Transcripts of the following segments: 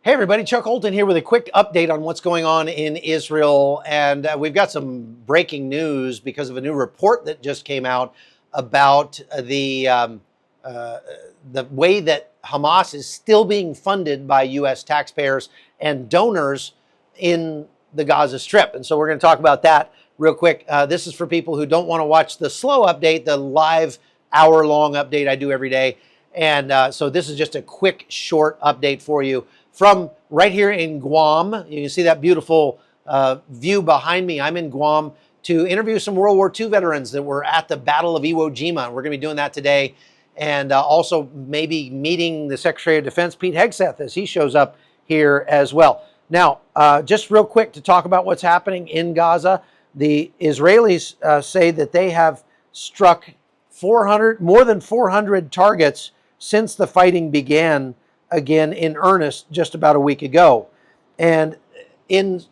Hey everybody, Chuck Holton here with a quick update on what's going on in Israel. And we've got some breaking news because of a new report that just came out about the way that Hamas is still being funded by U.S. taxpayers and donors in the Gaza Strip. And so we're going to talk about that real quick. This is for people who don't want to watch the slow update, the live hour-long update I do every day. And so this is just a quick, short update for you from right here in Guam. You can see that beautiful view behind me. I'm in Guam to interview some World War II veterans that were at the Battle of Iwo Jima. We're going to be doing that today. And also maybe meeting the Secretary of Defense, Pete Hegseth, as he shows up here as well. Now, just real quick to talk about what's happening in Gaza. The Israelis say that they have struck more than 400 targets since the fighting began again in earnest just about a week ago. And in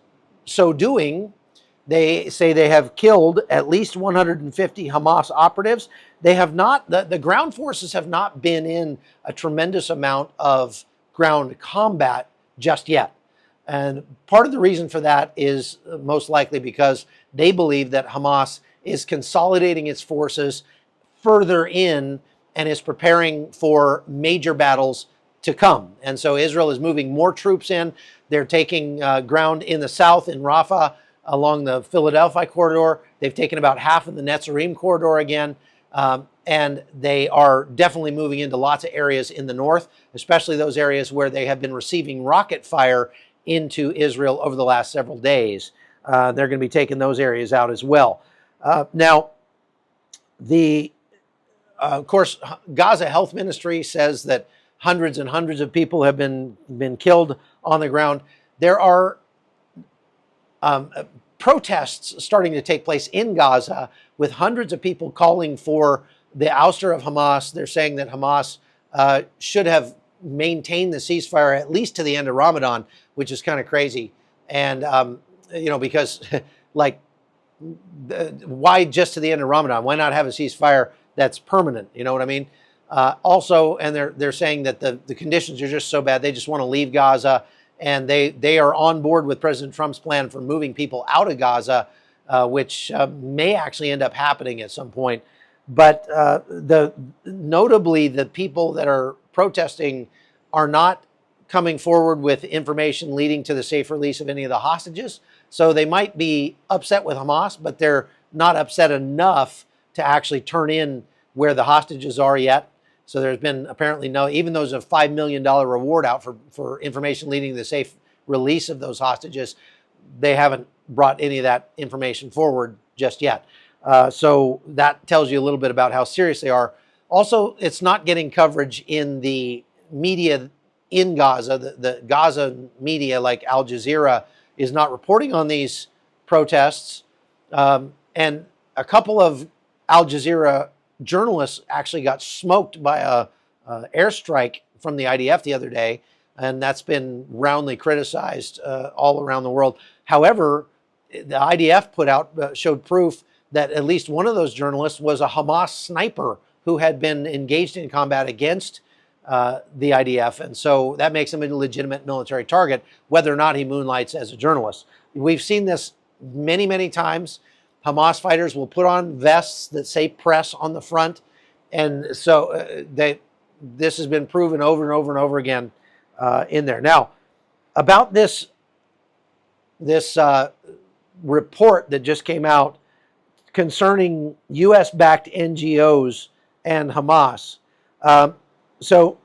so doing, they say they have killed at least 150 Hamas operatives. They have not, the ground forces have not been in a tremendous amount of ground combat just yet. And part of the reason for that is most likely because they believe that Hamas is consolidating its forces further in and is preparing for major battles to come. And so Israel is moving more troops in. They're taking ground in the south in Rafah along the Philadelphia corridor. They've taken about half of the Netzarim corridor again. And they are definitely moving into lots of areas in the north, especially those areas where they have been receiving rocket fire into Israel over the last several days. They're going to be taking those areas out as well. Now, of course, Gaza Health Ministry says that hundreds and hundreds of people have been killed on the ground. There are protests starting to take place in Gaza with hundreds of people calling for the ouster of Hamas. They're saying that Hamas should have maintained the ceasefire at least to the end of Ramadan, which is kind of crazy. And, you know, because like, why just to the end of Ramadan? Why not have a ceasefire that's permanent? You know what I mean? Also, and they're saying that the conditions are just so bad, they just want to leave Gaza, and they are on board with President Trump's plan for moving people out of Gaza, which may actually end up happening at some point. But notably, the people that are protesting are not coming forward with information leading to the safe release of any of the hostages. So they might be upset with Hamas, but they're not upset enough to actually turn in where the hostages are yet. So there's been apparently even though there's a $5 million reward out for information leading to the safe release of those hostages, they haven't brought any of that information forward just yet. So that tells you a little bit about how serious they are. Also, it's not getting coverage in the media in Gaza. The Gaza media like Al Jazeera is not reporting on these protests. And a couple of Al Jazeera journalists actually got smoked by a airstrike from the IDF the other day, and that's been roundly criticized all around the world. However, the IDF showed proof that at least one of those journalists was a Hamas sniper who had been engaged in combat against the IDF, and so that makes him a legitimate military target, whether or not he moonlights as a journalist. We've seen this many, many times. Hamas fighters will put on vests that say press on the front. And so this has been proven over and over and over again in there. Now, about this report that just came out concerning U.S.-backed NGOs and Hamas. So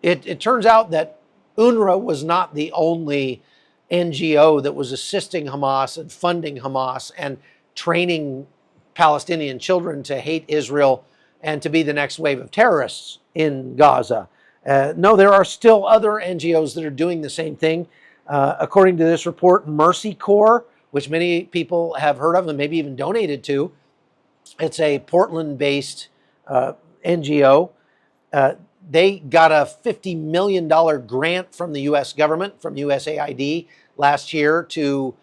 it turns out that UNRWA was not the only NGO that was assisting Hamas and funding Hamas and training Palestinian children to hate Israel and to be the next wave of terrorists in Gaza. No, there are still other NGOs that are doing the same thing. According to this report, Mercy Corps, which many people have heard of and maybe even donated to, it's a Portland-based NGO. They got a $50 million grant from the U.S. government, from USAID, last year to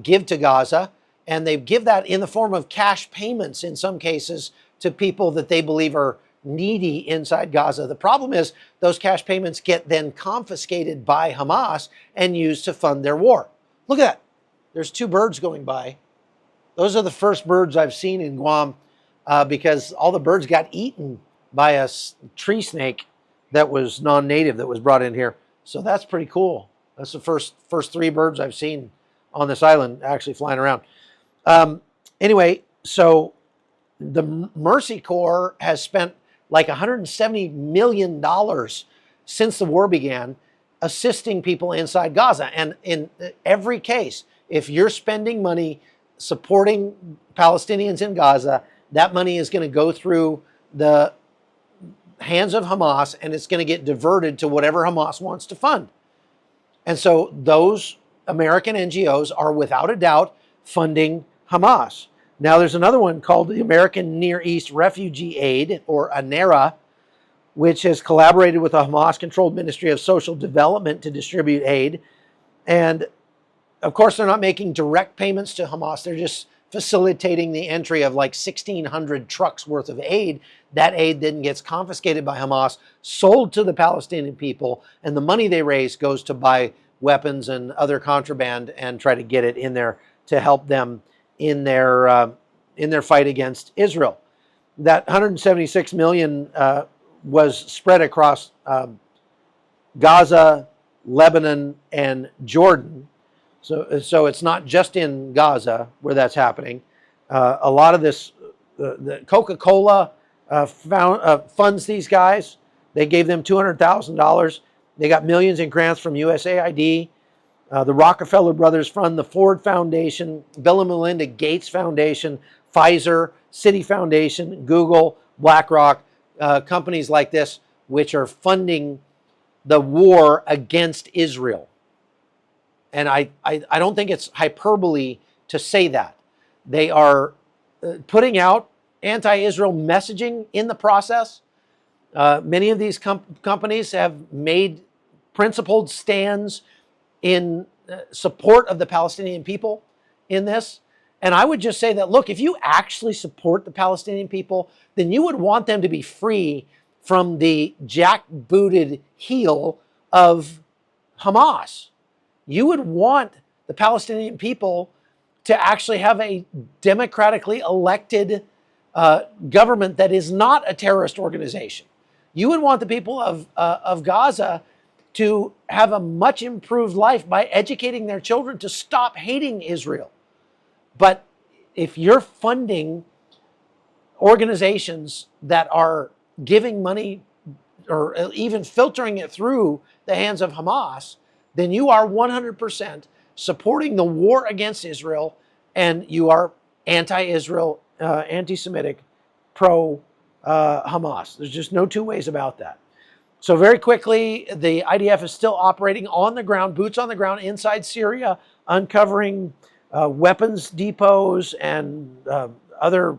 give to Gaza. And they give that in the form of cash payments in some cases to people that they believe are needy inside Gaza. The problem is those cash payments get then confiscated by Hamas and used to fund their war. Look at that. There's two birds going by. Those are the first birds I've seen in Guam because all the birds got eaten by a tree snake that was non-native that was brought in here. So that's pretty cool. That's the first three birds I've seen on this island actually flying around. Anyway, so the Mercy Corps has spent like $170 million since the war began assisting people inside Gaza. And in every case, if you're spending money supporting Palestinians in Gaza, that money is going to go through the hands of Hamas and it's going to get diverted to whatever Hamas wants to fund. And so those American NGOs are without a doubt funding Hamas. Now there's another one called the American Near East Refugee Aid, or ANERA, which has collaborated with the Hamas-controlled Ministry of Social Development to distribute aid. And of course, they're not making direct payments to Hamas. They're just facilitating the entry of like 1,600 trucks worth of aid. That aid then gets confiscated by Hamas, sold to the Palestinian people, and the money they raise goes to buy weapons and other contraband and try to get it in there to help them in their fight against Israel. That 176 million was spread across Gaza, Lebanon, and Jordan. So it's not just in Gaza where that's happening. A lot of this, the Coca-Cola funds these guys. They gave them $200,000. They got millions in grants from USAID. The Rockefeller Brothers Fund, the Ford Foundation, Bill and Melinda Gates Foundation, Pfizer, Citi Foundation, Google, BlackRock, companies like this, which are funding the war against Israel. And I don't think it's hyperbole to say that. They are putting out anti-Israel messaging in the process. Many of these companies have made principled stands in support of the Palestinian people in this. And I would just say that, look, if you actually support the Palestinian people, then you would want them to be free from the jackbooted heel of Hamas. You would want the Palestinian people to actually have a democratically elected government that is not a terrorist organization. You would want the people of Gaza to have a much improved life by educating their children to stop hating Israel. But if you're funding organizations that are giving money or even filtering it through the hands of Hamas, then you are 100% supporting the war against Israel, and you are anti-Israel, anti-Semitic, pro-Hamas. There's just no two ways about that. So very quickly, the IDF is still operating on the ground, boots on the ground inside Syria, uncovering weapons depots and other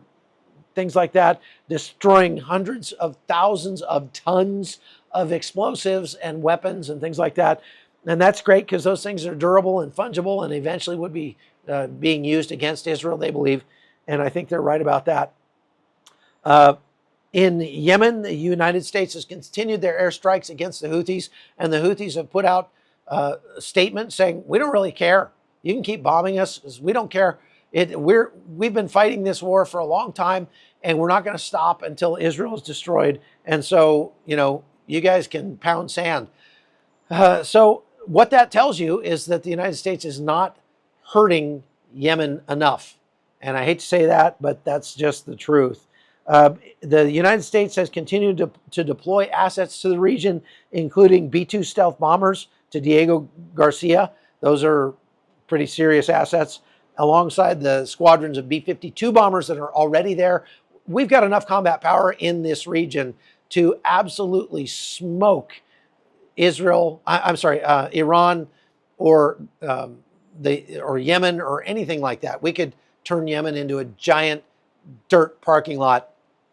things like that, destroying hundreds of thousands of tons of explosives and weapons and things like that. And that's great because those things are durable and fungible and eventually would be being used against Israel, they believe. And I think they're right about that. In Yemen, the United States has continued their airstrikes against the Houthis, and the Houthis have put out a statement saying, we don't really care. You can keep bombing us. We don't care. We've been fighting this war for a long time, and we're not going to stop until Israel is destroyed. And so, you guys can pound sand. So what that tells you is that the United States is not hurting Yemen enough. And I hate to say that, but that's just the truth. The United States has continued to deploy assets to the region, including B-2 stealth bombers to Diego Garcia. Those are pretty serious assets, alongside the squadrons of B-52 bombers that are already there. We've got enough combat power in this region to absolutely smoke Iran or Yemen or anything like that. We could turn Yemen into a giant dirt parking lot.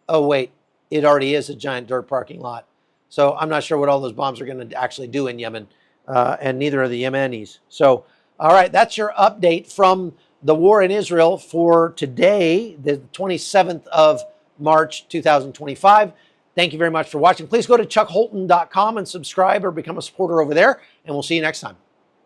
Oh, wait, it already is a giant dirt parking lot. So I'm not sure what all those bombs are going to actually do in Yemen, and neither are the Yemenis. So, all right, that's your update from the war in Israel for today, the 27th of March, 2025. Thank you very much for watching. Please go to chuckholton.com and subscribe or become a supporter over there, and we'll see you next time.